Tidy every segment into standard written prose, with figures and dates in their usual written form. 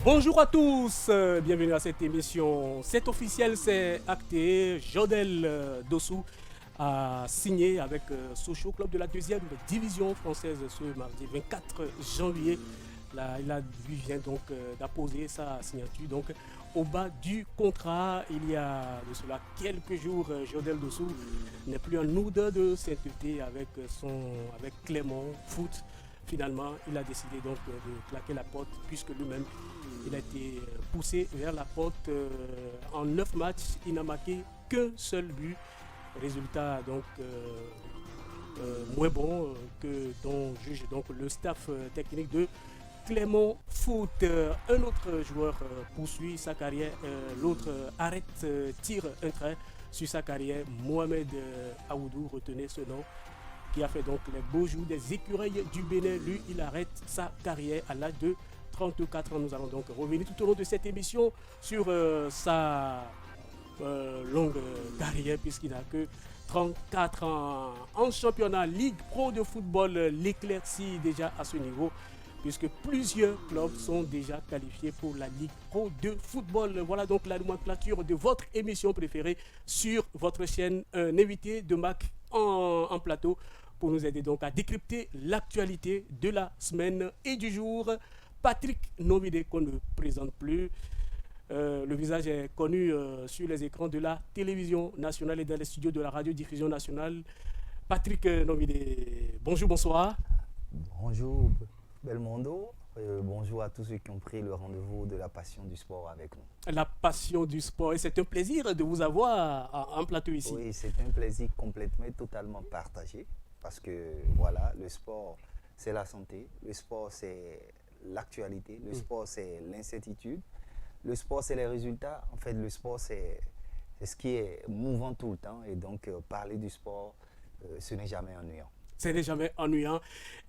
Bonjour à tous, bienvenue à cette émission. C'est officiel, c'est acté. Jodel Dossou a signé avec Sochaux, club de la deuxième division française ce mardi 24 janvier. Là, lui vient donc d'apposer sa signature donc, au bas du contrat. Il y a de cela quelques jours, Jodel Dossou n'est plus un odeur de sainteté avec Clément Foot. Finalement, il a décidé donc de claquer la porte puisque lui-même il a été poussé vers la porte en 9 matchs. Il n'a marqué qu'un seul but. Résultat donc moins bon que dont juge donc le staff technique de Clément Foot. Un autre joueur poursuit sa carrière, l'autre arrête, tire un trait sur sa carrière. Mohamed Aoudou, retenez ce nom, qui a fait donc les beaux jours des écureuils du Bénin. Lui, il arrête sa carrière à l'âge de 34 ans. Nous allons donc revenir tout au long de cette émission sur sa longue carrière puisqu'il n'a que 34 ans. En championnat Ligue Pro de football, l'éclaircie déjà à ce niveau puisque plusieurs clubs sont déjà qualifiés pour la Ligue Pro de football. Voilà donc la nomenclature de votre émission préférée sur votre chaîne. Un invité de Mac en plateau pour nous aider donc à décrypter l'actualité de la semaine et du jour. Patrick Novidé, qu'on ne présente plus. Le visage est connu sur les écrans de la télévision nationale et dans les studios de la radiodiffusion nationale. Patrick Novidé, bonjour, bonsoir. Bonjour Belmondo, bonjour à tous ceux qui ont pris le rendez-vous de la passion du sport avec nous. La passion du sport, et c'est un plaisir de vous avoir en plateau ici. Oui, c'est un plaisir complètement et totalement partagé parce que voilà, le sport c'est la santé, le sport c'est l'actualité, le sport c'est l'incertitude, le sport c'est les résultats. En fait, le sport c'est ce qui est mouvant tout le temps et donc parler du sport, ce n'est jamais ennuyant. Ce n'est jamais ennuyant.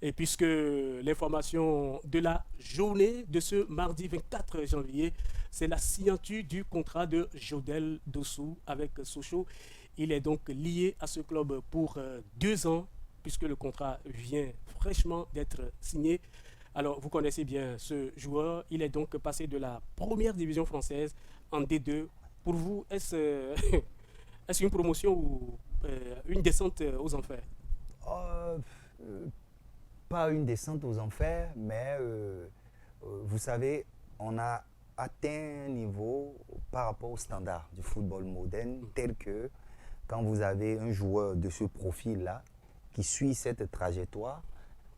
Et puisque l'information de la journée de ce mardi 24 janvier, c'est la signature du contrat de Jodel Dossou avec Sochaux. Il est donc lié à ce club pour 2 ans, puisque le contrat vient fraîchement d'être signé. Alors, vous connaissez bien ce joueur. Il est donc passé de la première division française en D2. Pour vous, est-ce une promotion ou une descente aux enfers? Pas une descente aux enfers, mais vous savez, on a atteint un niveau par rapport au standard du football moderne, tel que quand vous avez un joueur de ce profil-là qui suit cette trajectoire,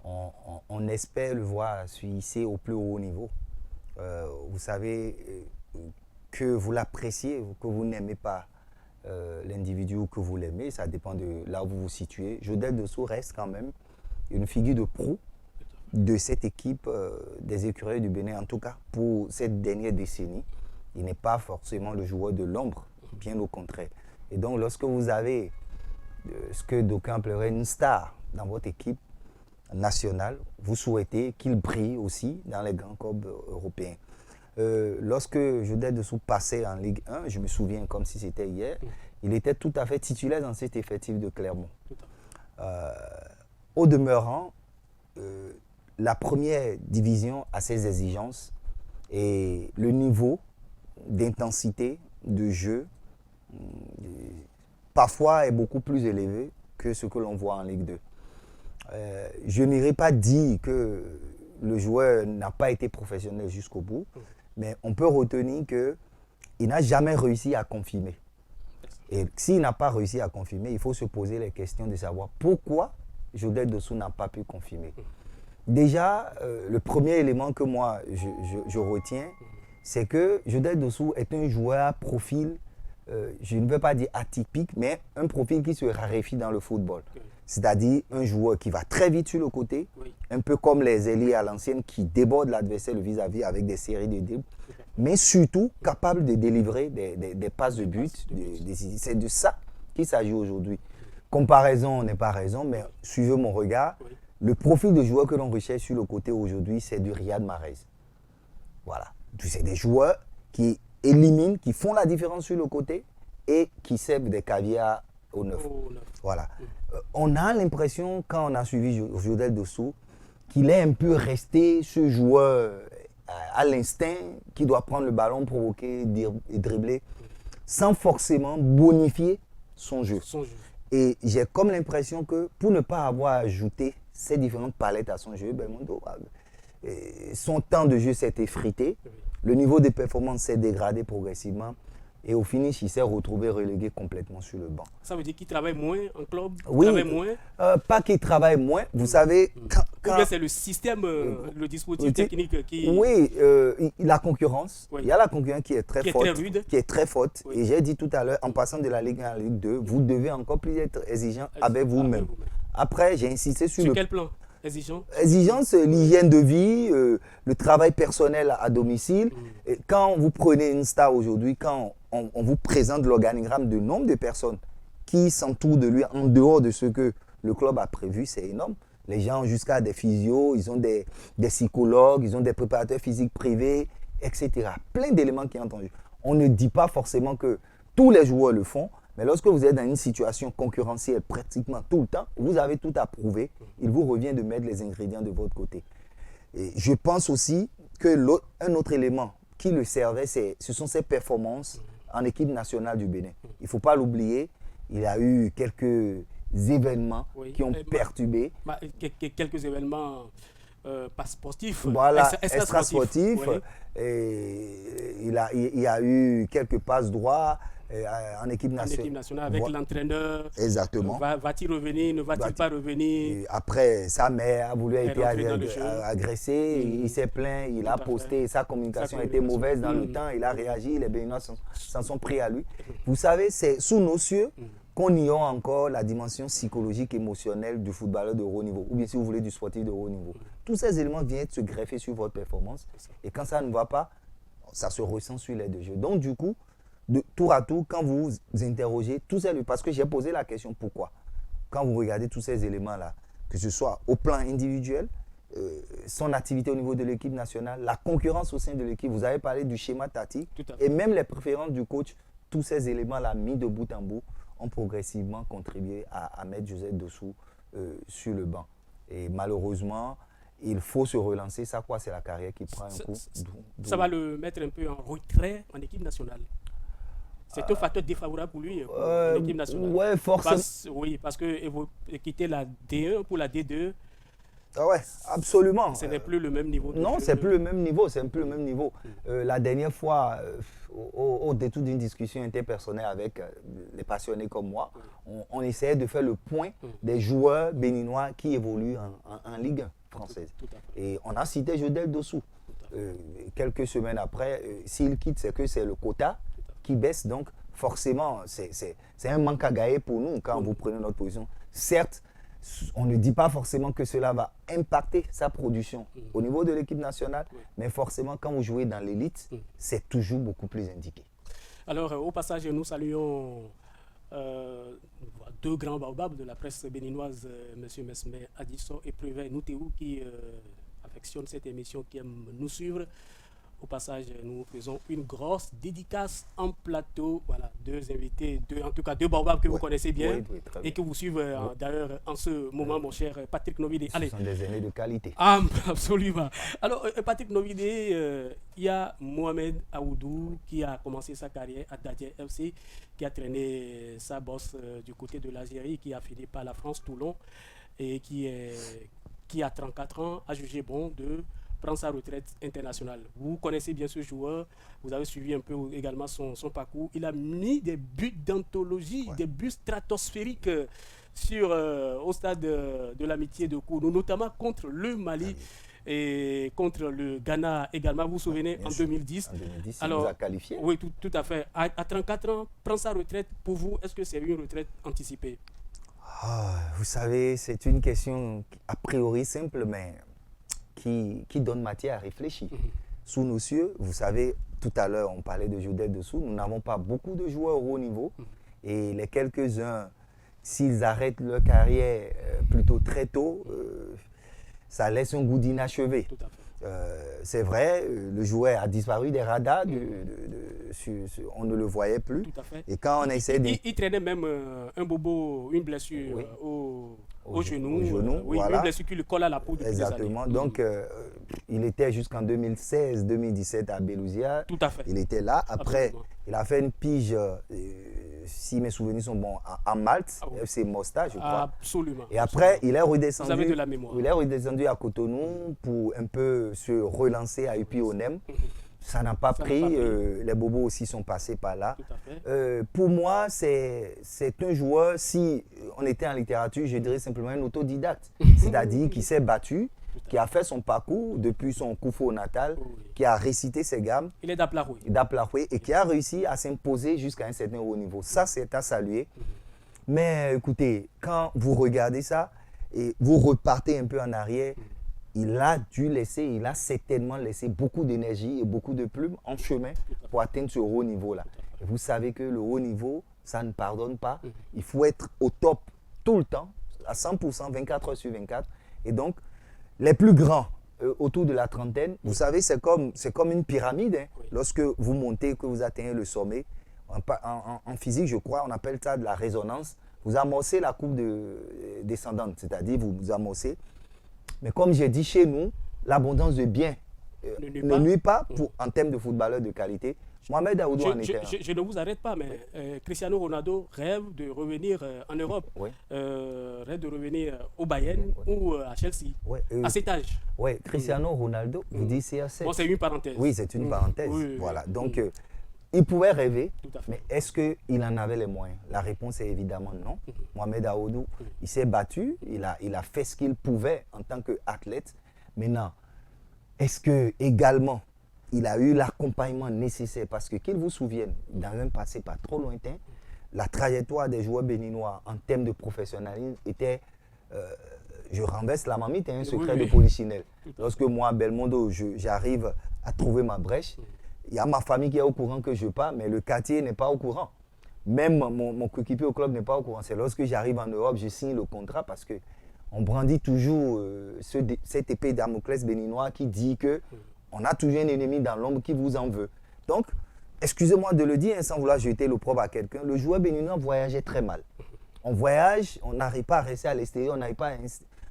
on espère le voir se hisser au plus haut niveau. Vous savez que vous l'appréciez, que vous n'aimez pas l'individu ou que vous l'aimez, ça dépend de là où vous vous situez. Jodel Dossou reste quand même une figure de proue de cette équipe des écureuils du Bénin, en tout cas pour cette dernière décennie. Il n'est pas forcément le joueur de l'ombre, bien au contraire. Et donc lorsque vous avez ce que d'aucuns appelleraient une star dans votre équipe nationale, vous souhaitez qu'il brille aussi dans les grands clubs européens. Lorsque Jodel Dossou passait en Ligue 1, je me souviens comme si c'était hier, il était tout à fait titulaire dans cet effectif de Clermont. Au demeurant, la première division a ses exigences et le niveau d'intensité de jeu parfois est beaucoup plus élevé que ce que l'on voit en Ligue 2. Je n'irai pas dire que le joueur n'a pas été professionnel jusqu'au bout, mais on peut retenir qu'il n'a jamais réussi à confirmer. Et s'il n'a pas réussi à confirmer, il faut se poser les questions de savoir pourquoi Jodel Dossou n'a pas pu confirmer. Déjà, le premier élément que moi je retiens, c'est que Jodel Dossou est un joueur à profil, je ne veux pas dire atypique, mais un profil qui se raréfie dans le football. C'est-à-dire un joueur qui va très vite sur le côté, un peu comme les ailiers à l'ancienne qui débordent l'adversaire le vis-à-vis avec des séries de dribbles, mais surtout capable de délivrer des passes de but. C'est de ça qu'il s'agit aujourd'hui. Comparaison n'est pas raison, mais suivez mon regard. Le profil de joueur que l'on recherche sur le côté aujourd'hui, c'est du Riyad Mahrez. Voilà. C'est des joueurs qui éliminent, qui font la différence sur le côté et qui servent des caviars au neuf. Voilà. On a l'impression, quand on a suivi Jodel Dossou, qu'il est un peu resté ce joueur à l'instinct, qui doit prendre le ballon, provoquer et dribbler, sans forcément bonifier son jeu. Et j'ai comme l'impression que pour ne pas avoir ajouté ces différentes palettes à son jeu, Belmondo, son temps de jeu s'est effrité, le niveau de performance s'est dégradé progressivement. Et au finish, il s'est retrouvé relégué complètement sur le banc. Ça veut dire qu'il travaille moins en club? Oui, travaille moins. Pas qu'il travaille moins. Vous savez, Ou bien c'est le système, le dispositif technique qui... Oui, la concurrence. Oui. Il y a la concurrence qui est très forte. Très rude. Qui est très forte. Oui. Et j'ai dit tout à l'heure, en passant de la Ligue 1 à la Ligue 2, vous devez encore plus être exigeant avec vous-même. Après, j'ai insisté sur quel plan? Exigence, l'hygiène de vie, le travail personnel à domicile. Et quand vous prenez une star aujourd'hui, quand on vous présente l'organigramme de nombre de personnes qui s'entourent de lui en dehors de ce que le club a prévu, c'est énorme. Les gens ont jusqu'à des physios, ils ont des psychologues, ils ont des préparateurs physiques privés, etc. Plein d'éléments qui sont entendus. On ne dit pas forcément que tous les joueurs le font, mais lorsque vous êtes dans une situation concurrentielle pratiquement tout le temps, vous avez tout à prouver. Il vous revient de mettre les ingrédients de votre côté. Et je pense aussi qu'un autre élément qui le servait, ce sont ses performances en équipe nationale du Bénin. Il ne faut pas l'oublier, il y a eu quelques événements qui ont perturbé. Quelques événements pas sportifs. Voilà, extra-sportifs. Oui. Il y a eu quelques passes droits. En équipe nationale avec l'entraîneur. Exactement. Va-t-il revenir, ne va-t-il pas revenir? Après, sa mère a voulu être agressée, il s'est plaint, il a posté, sa communication a été mauvaise dans le temps, il a réagi, les Béninois s'en sont pris à lui. Vous savez, c'est sous nos cieux qu'on ignore encore la dimension psychologique, émotionnelle du footballeur de haut niveau, ou bien si vous voulez du sportif de haut niveau. Tous ces éléments viennent se greffer sur votre performance, et quand ça ne va pas, ça se ressent sur l'aide de jeu. Donc du coup, de tour à tour, quand vous vous interrogez, tout ça, parce que j'ai posé la question pourquoi. Quand vous regardez tous ces éléments-là, que ce soit au plan individuel, son activité au niveau de l'équipe nationale, la concurrence au sein de l'équipe, vous avez parlé du schéma tactique et même les préférences du coach, tous ces éléments-là mis de bout en bout ont progressivement contribué à mettre Joseph Dossou sur le banc. Et malheureusement, il faut se relancer. Ça, quoi, c'est la carrière qui prend un coup. Ça va le mettre un peu en retrait en équipe nationale. C'est un facteur défavorable pour lui, pour l'équipe nationale. Oui, forcément. Oui, parce que quitter la D1 pour la D2, oui, absolument. Ce n'est plus le même niveau. Non, c'est plus le même niveau. La dernière fois, au détour d'une discussion interpersonnelle avec les passionnés comme moi, on essayait de faire le point des joueurs béninois qui évoluent en Ligue 1 française. Et on a cité Joseph Dossou. Quelques semaines après, s'il quitte, c'est que c'est le quota qui baisse, donc forcément, c'est un manque à gagner pour nous quand vous prenez notre position. Certes, on ne dit pas forcément que cela va impacter sa production au niveau de l'équipe nationale, mais forcément, quand vous jouez dans l'élite, c'est toujours beaucoup plus indiqué. Alors, au passage, nous saluons deux grands baobabs de la presse béninoise, M. Mesme Adisso et Prévet Noutéou, qui affectionnent cette émission, qui aiment nous suivre. Au passage, nous faisons une grosse dédicace en plateau. Voilà, deux invités, en tout cas deux baobabs que vous connaissez bien et que vous suivez d'ailleurs en ce moment, mon cher Patrick Novidé. Ce sont des aînés de qualité. Ah, absolument. Alors, Patrick Novidé, il y a Mohamed Aoudou qui a commencé sa carrière à Dadje FC, qui a traîné sa bosse du côté de l'Algérie, qui a fini par la France Toulon et qui a 34 ans, a jugé bon de prendre sa retraite internationale. Vous connaissez bien ce joueur, vous avez suivi un peu également son parcours. Il a mis des buts d'anthologie, des buts stratosphériques au stade de l'amitié de Kounou, notamment contre le Mali et contre le Ghana également. Vous vous souvenez, en 2010. En 2010, alors, il nous a qualifié. Oui, tout à fait. À 34 ans, prendre sa retraite, pour vous, est-ce que c'est une retraite anticipée? Vous savez, c'est une question a priori simple, mais qui donne matière à réfléchir. Sous nos cieux, vous savez, tout à l'heure, on parlait de Joseph Dossou, nous n'avons pas beaucoup de joueurs au haut niveau. Et les quelques-uns, s'ils arrêtent leur carrière plutôt très tôt, ça laisse un goût d'inachevé. C'est vrai, le joueur a disparu des radars, on ne le voyait plus. Tout à fait. Et quand on essaie de... Il traînait même un bobo, une blessure Oui. au genou. Oui, voilà. une blessure qui le colle à la peau depuis des années. Exactement. Donc, il était jusqu'en 2016-2017 à Belouizdja. Tout à fait. Il était là. Après, Absolument. il a fait une pige, si mes souvenirs sont bons, à Malte, oui. FC Mostar, je crois. Absolument. Et après, il est redescendu. Vous avez de la mémoire. Il est redescendu à Cotonou pour un peu se relancer à UPI-ONEM. Ça n'a pas pris. Les bobos aussi sont passés par là. Tout à fait. Pour moi, c'est un joueur, si on était en littérature, je dirais simplement un autodidacte. C'est-à-dire qui s'est battu, qui a fait son parcours depuis son Koufou natal, qui a récité ses gammes. Il est d'Aplaroué. Et qui a réussi à s'imposer jusqu'à un certain haut niveau. Ça, c'est à saluer. Mais écoutez, quand vous regardez ça et vous repartez un peu en arrière, il a certainement laissé beaucoup d'énergie et beaucoup de plumes en chemin pour atteindre ce haut niveau-là. Et vous savez que le haut niveau, ça ne pardonne pas. Il faut être au top tout le temps, à 100%, 24 heures sur 24. Et donc, les plus grands, autour de la trentaine, vous savez, c'est comme une pyramide. Hein. Oui. Lorsque vous montez, que vous atteignez le sommet, en physique, je crois, on appelle ça de la résonance. Vous amorcez la courbe descendante, c'est-à-dire vous amorcez. Mais comme j'ai dit chez nous, l'abondance de biens ne nuit pas en termes de footballeurs de qualité. Mohamed Aoudou en était un. Je ne vous arrête pas, mais Cristiano Ronaldo rêve de revenir en Europe, Oui. Rêve de revenir au Bayern ou à Chelsea, à cet âge. Oui, Cristiano Ronaldo, vous dites CR7. Bon, c'est une parenthèse. Oui, c'est une parenthèse. Oui, voilà. Donc, il pouvait rêver, Tout à fait. mais est-ce qu'il en avait les moyens? La réponse est évidemment non. Mohamed Aoudou, il s'est battu, il a fait ce qu'il pouvait en tant qu'athlète. Maintenant, est-ce que également il a eu l'accompagnement nécessaire? Parce que qu'il vous souvienne, dans un passé pas trop lointain, la trajectoire des joueurs béninois en termes de professionnalisme était, je renverse la marmite, un secret de polichinelle. Lorsque moi, à Belmondo, j'arrive à trouver ma brèche, il y a ma famille qui est au courant que je pars, mais le quartier n'est pas au courant. Même mon coéquipier au club n'est pas au courant. C'est lorsque j'arrive en Europe, je signe le contrat parce que on brandit toujours cette épée Damoclès béninois qui dit que on a toujours un ennemi dans l'ombre qui vous en veut. Donc, excusez-moi de le dire sans vouloir jeter l'opprobre à quelqu'un, le joueur béninois voyageait très mal. On voyage, on n'arrive pas à rester à l'extérieur, on n'arrive pas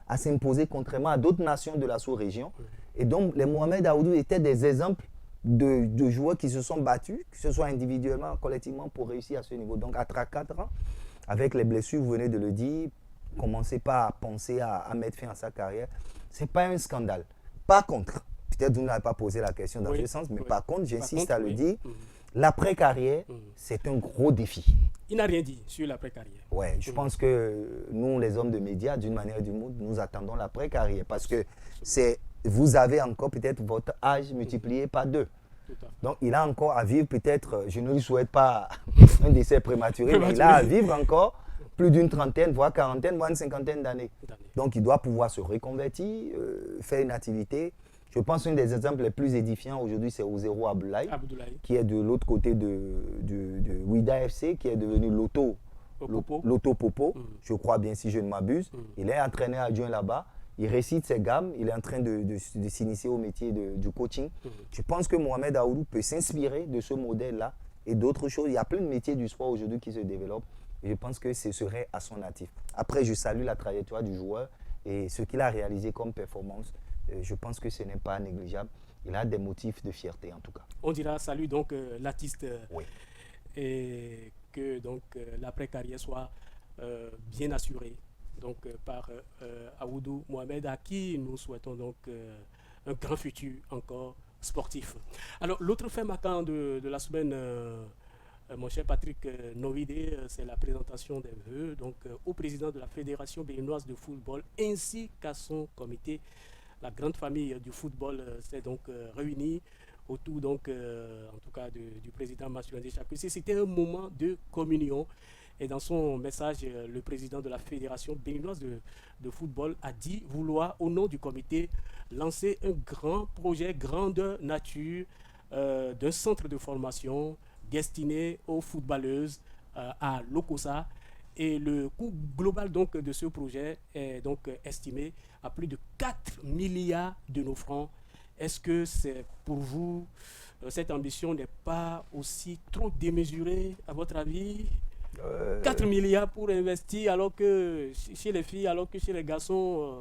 à s'imposer contrairement à d'autres nations de la sous-région. Et donc, les Mohamed Aoudou étaient des exemples de joueurs qui se sont battus, que ce soit individuellement, collectivement, pour réussir à ce niveau. Donc, à 4 ans, avec les blessures, vous venez de le dire, commencez pas à penser à mettre fin à sa carrière. Ce n'est pas un scandale. Par contre, peut-être vous n'avez pas posé la question dans ce sens, mais par contre, j'insiste à le dire, l'après-carrière, c'est un gros défi. Il n'a rien dit sur l'après-carrière. Ouais, je pense que nous, les hommes de médias, d'une manière ou d'une autre, nous attendons l'après-carrière parce que vous avez encore peut-être votre âge multiplié par 2. Donc, il a encore à vivre peut-être, je ne lui souhaite pas un décès prématuré, mais il a à vivre encore plus d'une trentaine, voire quarantaine, voire une cinquantaine d'années. Donc, il doit pouvoir se reconvertir, faire une activité. Je pense qu'un des exemples les plus édifiants aujourd'hui, c'est Ozero Abdoulaye, qui est de l'autre côté de Ouida FC, qui est devenu Lotto Popo, je crois bien si je ne m'abuse. Il est entraîneur adjoint là-bas. Il récite ses gammes, il est en train de s'initier au métier du coaching. Je pense que Mohamed Aoudou peut s'inspirer de ce modèle-là et d'autres choses. Il y a plein de métiers du sport aujourd'hui qui se développent et je pense que ce serait à son actif. Après, je salue la trajectoire du joueur et ce qu'il a réalisé comme performance. Je pense que ce n'est pas négligeable. Il a des motifs de fierté en tout cas. On dira salut donc l'artiste oui. Et que donc l'après-carrière soit bien assurée. Donc par Aoudou Mohamed, à qui nous souhaitons donc un grand futur encore sportif. Alors l'autre fait marquant de la semaine, mon cher Patrick Novidé, c'est la présentation des vœux donc au président de la Fédération béninoise de football ainsi qu'à son comité. La grande famille du football s'est donc réunie autour donc en tout cas du président Massoulandi Chakussi. C'était un moment de communion. Et dans son message, le président de la Fédération béninoise de football a dit vouloir, au nom du comité, lancer un grand projet grandeur nature d'un centre de formation destiné aux footballeuses à Lokossa. Et le coût global donc, de ce projet est donc estimé à plus de 4 milliards de nos francs Est-ce que c'est pour vous, cette ambition n'est pas aussi trop démesurée, à votre avis? 4 milliards pour investir alors que chez les filles, alors que chez les garçons,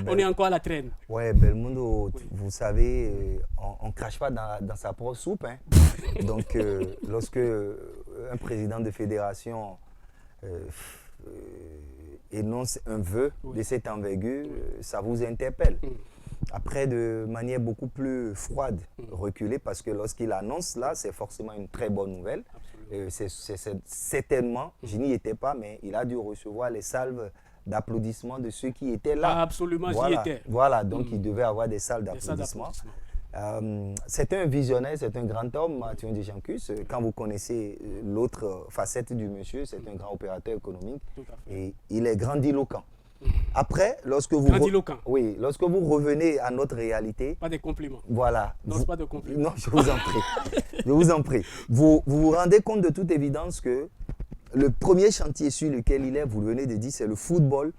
on est encore à la traîne. Ouais, Belmondo, Oui. vous savez, on ne crache pas dans sa propre soupe. Hein. Donc, lorsque un président de fédération énonce un vœu Oui. de cette envergure, ça vous interpelle. Mm. Après, de manière beaucoup plus froide, reculée, parce que lorsqu'il annonce là, c'est forcément une très bonne nouvelle. Absolument. C'est certainement, je n'y étais pas, mais il a dû recevoir les salves d'applaudissements de ceux qui étaient là. Ah, absolument, Voilà, j'y étais. voilà, donc il devait avoir des salves Des salles d'applaudissements. d'applaudissements. C'est un visionnaire, c'est un grand homme, Mathieu Dejancus. Quand vous connaissez l'autre facette du monsieur, c'est un grand opérateur économique Tout à fait. et il est grandiloquent. Après, lorsque vous, Grandiloquent. oui, lorsque vous revenez à notre réalité, Pas des compliments. voilà. Non, c'est pas de compliments. Non, je vous en prie. Je vous en prie. Vous rendez compte de toute évidence que le premier chantier sur lequel il est, vous venez de dire, c'est le football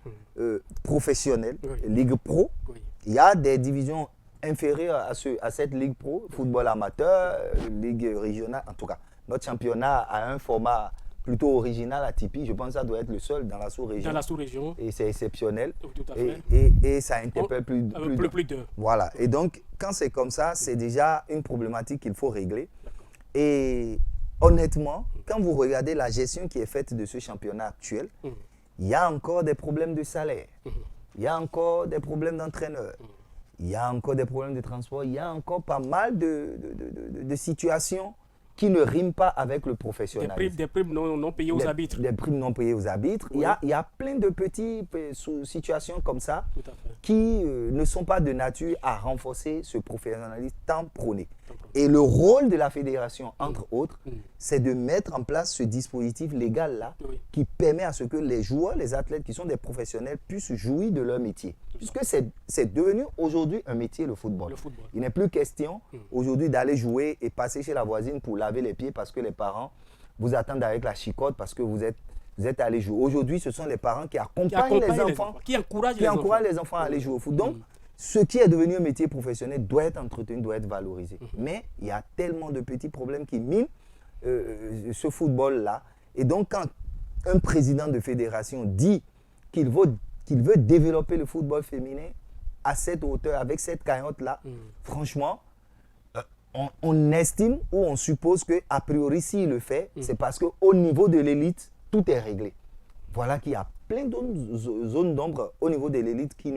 professionnel, Oui. Ligue Pro. Oui. Il y a des divisions inférieures à cette Ligue Pro, football amateur, Ligue régionale. En tout cas, notre championnat a un format plutôt original, atypique. Je pense que ça doit être le seul dans la sous-région. Dans la sous-région. Et c'est exceptionnel. Tout à fait. Et ça interpelle plus Plus d'un. Voilà. Et donc, quand c'est comme ça, c'est déjà une problématique qu'il faut régler. Et honnêtement, quand vous regardez la gestion qui est faite de ce championnat actuel, il y a encore des problèmes de salaire. Il y a encore des problèmes d'entraîneurs. Il y a encore des problèmes de transport. Il y a encore pas mal de situations qui ne riment pas avec le professionnalisme. Des primes non payées aux arbitres. Des primes non payées aux arbitres. Oui. Il y a plein de petites situations comme ça Tout à fait. qui ne sont pas de nature à renforcer ce professionnalisme tant prôné. Et le rôle de la fédération, entre autres, c'est de mettre en place ce dispositif légal-là Oui. qui permet à ce que les joueurs, les athlètes qui sont des professionnels puissent jouir de leur métier. Puisque c'est devenu aujourd'hui un métier, le football. Le football. Il n'est plus question aujourd'hui d'aller jouer et passer chez la voisine pour laver les pieds parce que les parents vous attendent avec la chicotte parce que vous êtes allé jouer. Aujourd'hui, ce sont les parents qui accompagnent les enfants, qui encouragent les enfants à aller jouer au foot. Donc, ce qui est devenu un métier professionnel doit être entretenu, doit être valorisé. Mais il y a tellement de petits problèmes qui minent ce football-là. Et donc, quand un président de fédération dit qu'il veut développer le football féminin à cette hauteur, avec cette cagnotte-là, franchement, on estime ou on suppose qu'a priori, s'il le fait, c'est parce qu'au niveau de l'élite, tout est réglé. Voilà qu'il y a plein d'autres zones d'ombre au niveau de l'élite qui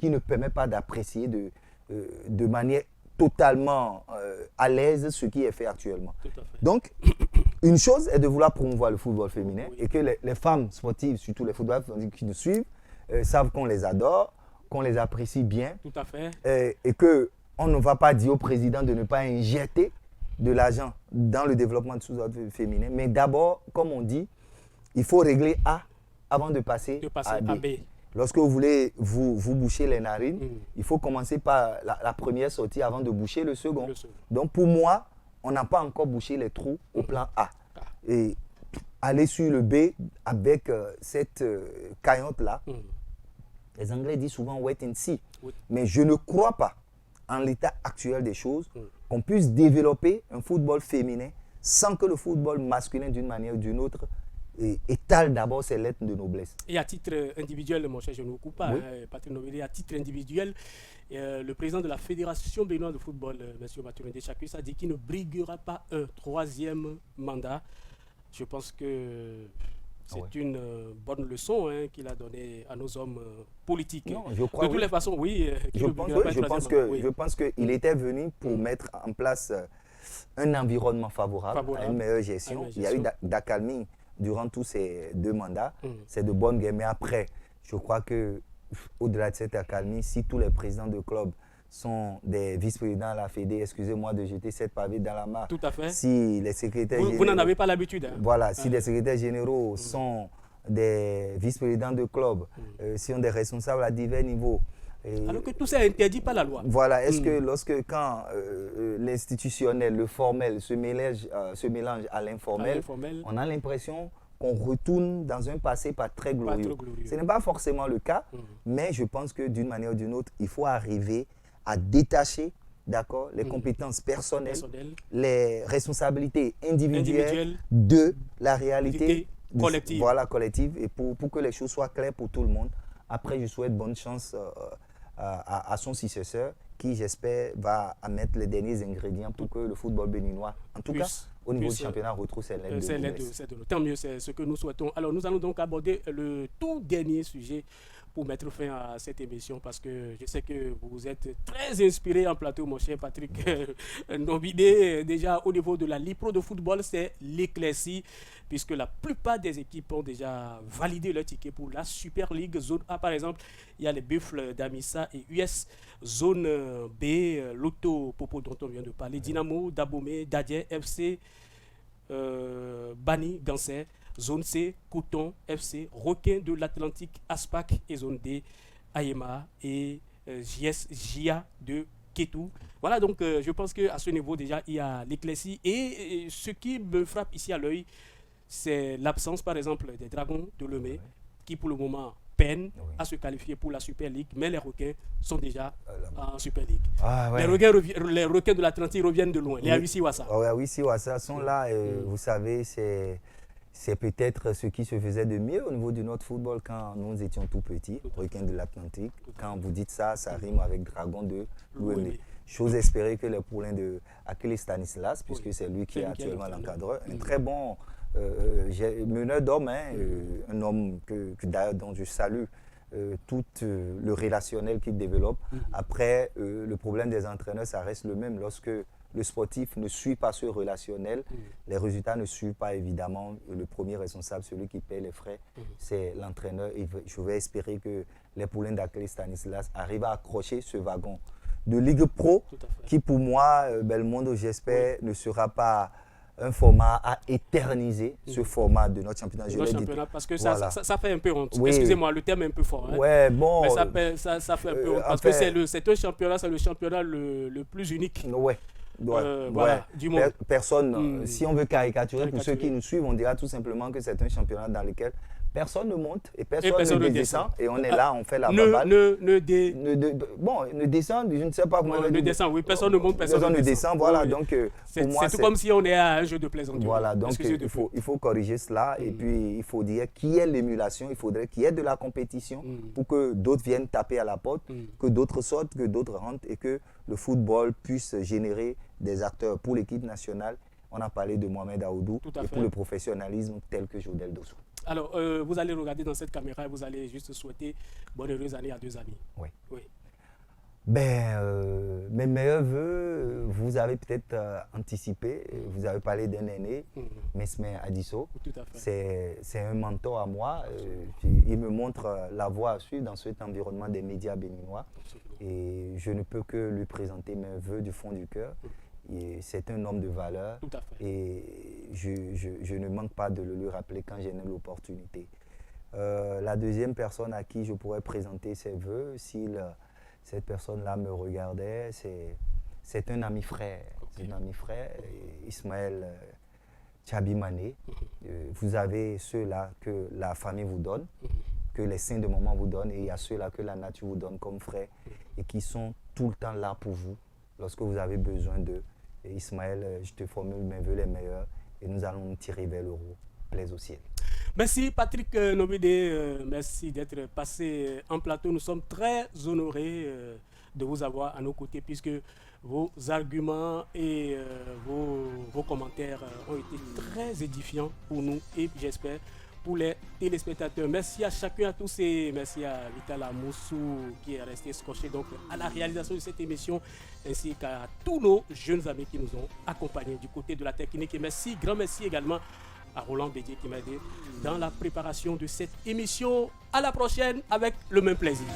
ne permet pas d'apprécier de manière totalement à l'aise ce qui est fait actuellement. Tout à fait. Donc, une chose est de vouloir promouvoir le football féminin et que les femmes sportives, surtout les footballeurs qui nous suivent, savent qu'on les adore, qu'on les apprécie bien. Tout à fait. Et qu'on ne va pas dire au président de ne pas injecter de l'argent dans le développement du football féminin. Mais d'abord, comme on dit, il faut régler A avant de passer à B. Lorsque vous voulez vous boucher les narines, il faut commencer par la première sortie avant de boucher le second. Donc pour moi, on n'a pas encore bouché les trous au plan A. Et aller sur le B avec cette cagnotte-là, les Anglais disent souvent wait and see. Oui. Mais je ne crois pas, en l'état actuel des choses, qu'on puisse développer un football féminin sans que le football masculin, d'une manière ou d'une autre, étale d'abord ses lettres de noblesse. Et à titre individuel, mon cher, je ne vous coupe pas, oui. Patrick Novelli, à titre individuel, le président de la Fédération béninoise de football, M. Mathieu Dejancus, a dit qu'il ne briguera pas un troisième mandat. Je pense que c'est une bonne leçon qu'il a donnée à nos hommes politiques. Non, je crois, de toutes les façons, oui. Je pense qu'il était venu pour mettre en place un environnement favorable à une meilleure gestion. Il y a eu d'accalmie durant tous ces 2 mandats. C'est de bonne guerre. Mais après, je crois qu'au-delà de cette accalmie, si tous les présidents de clubs sont des vice-présidents à la Fédé, excusez-moi de jeter cette pavée dans la mare. Tout à fait. Si les secrétaires généraux... Vous n'en avez pas l'habitude. Hein? Voilà, si les secrétaires généraux sont des vice-présidents de clubs, si on des responsables à divers niveaux... Alors que tout ça est interdit par la loi. Voilà, est-ce que quand l'institutionnel, le formel se mélange à l'informel, on a l'impression qu'on retourne dans un passé pas très glorieux. Ce n'est pas forcément le cas, mais je pense que d'une manière ou d'une autre, il faut arriver à détacher, d'accord, les compétences personnelles, les responsabilités individuelles de la réalité collective. Voilà, collective, et pour que les choses soient claires pour tout le monde. Après, je souhaite bonne chance à son successeur, qui, j'espère, va mettre les derniers ingrédients pour que le football béninois, en tout cas, au niveau du championnat, retrouve ses lettres de noblesse. Tant mieux, c'est ce que nous souhaitons. Alors, nous allons donc aborder le tout dernier sujet pour mettre fin à cette émission, parce que je sais que vous êtes très inspiré en plateau, mon cher Patrick Nobidé. Déjà, au niveau de la Ligue Pro de football, c'est l'éclaircie, puisque la plupart des équipes ont déjà validé leur ticket pour la Super League. Zone A, par exemple, il y a les Buffles d'Amissa et US. Zone B, Lotto Popo, dont on vient de parler, Dynamo, Dabomé, Dadier, FC, Bani, Ganser. Zone C, Coton, FC, Requin de l'Atlantique, Aspac, et zone D, Ayema et JS, JA de Ketou. Voilà, donc je pense qu'à ce niveau déjà, il y a l'éclaircie. Et ce qui me frappe ici à l'œil, c'est l'absence, par exemple, des Dragons de Lemay, qui pour le moment peinent à se qualifier pour la Super League, mais les Requins sont déjà en Super League. Les Requins de l'Atlantique reviennent de loin, les Awisi Wassa. Les Awisi Wassa sont là, vous savez, c'est peut-être ce qui se faisait de mieux au niveau de notre football quand nous étions tout petits, Requins de l'Atlantique. Quand vous dites ça, ça rime avec Dragon de Lemay. J'ose espérer que les poulains de Achille Stanislas, puisque c'est lui qui est actuellement l'encadreur, un très bon meneur d'hommes, un homme dont je salue tout le relationnel qu'il développe. Après, le problème des entraîneurs, ça reste le même. Lorsque le sportif ne suit pas ce relationnel, les résultats ne suivent pas, évidemment. Le premier responsable, celui qui paie les frais, c'est l'entraîneur. Et je vais espérer que les poulains d'Achille Stanislas arrivent à accrocher ce wagon de Ligue Pro, qui pour moi, Belmondo, j'espère, ne sera pas un format à éterniser, ce format de notre championnat. Parce que ça fait un peu honte. Excusez-moi, le terme est un peu fort. Ouais, bon. Mais ça fait un peu honte. Parce que c'est un championnat, c'est le championnat le plus unique. Voilà, du monde. Personne, si on veut caricaturer, pour ceux qui nous suivent, on dira tout simplement que c'est un championnat dans lequel personne ne monte et personne ne descend. Et on est là, on fait la baballe. Ne descend, je ne sais pas comment. Personne ne monte, personne ne descend. Voilà, donc c'est tout comme si on est à un jeu de plaisanterie. Voilà, donc il faut corriger cela. Et puis il faut dire qu'il y ait l'émulation, il faudrait qu'il y ait de la compétition pour que d'autres viennent taper à la porte, que d'autres sortent, que d'autres rentrent et que le football puisse générer des acteurs pour l'équipe nationale. On a parlé de Mohamed Aoudou et pour le professionnalisme tel que Jodel Dosso. Alors, vous allez regarder dans cette caméra et vous allez juste souhaiter bonne heureuse année à deux amis. Oui. Mes meilleurs voeux, vous avez peut-être anticipé, vous avez parlé d'un aîné, Mesmer Adisso. C'est un mentor à moi. Il me montre la voie à suivre dans cet environnement des médias béninois. Et je ne peux que lui présenter mes voeux du fond du cœur. C'est un homme de valeur et je ne manque pas de le lui rappeler quand j'ai l'opportunité. La deuxième personne à qui je pourrais présenter ses voeux, si cette personne-là me regardait, c'est un ami frère. C'est un ami frère, Ismaël Tchabimane. Vous avez ceux-là que la famille vous donne, que les saints de maman vous donnent, et il y a ceux-là que la nature vous donne comme frères et qui sont tout le temps là pour vous lorsque vous avez besoin d'eux. Et Ismaël, je te formule mes voeux les meilleurs et nous allons nous tirer vers le haut. Plaise au ciel. Merci Patrick Nobidé, merci d'être passé en plateau. Nous sommes très honorés de vous avoir à nos côtés puisque vos arguments et vos commentaires ont été très édifiants pour nous et j'espère pour les téléspectateurs. Merci à chacun, à tous et merci à Vitala Moussou qui est resté scotché donc à la réalisation de cette émission ainsi qu'à tous nos jeunes amis qui nous ont accompagnés du côté de la technique. Et merci, grand merci également à Roland Bédier qui m'a aidé dans la préparation de cette émission. À la prochaine avec le même plaisir.